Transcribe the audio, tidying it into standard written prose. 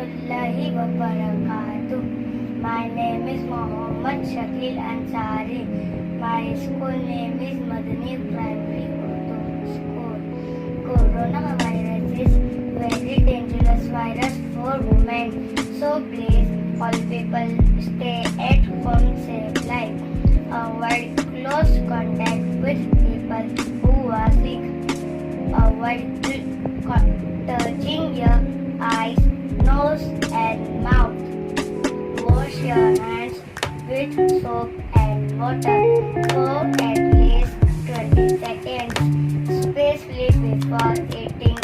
warahmatullahi wabarakatuh. My name is Mohammed Shakil Ansari. My school name is Madni Primary Urdu School. Coronavirus is very dangerous virus for women. So please, all people stay at home, save life. Avoid close contact with people who are sick. Avoid touching your eyes, nose and mouth. Wash your hands with soap and water for at least 20 seconds, especially before eating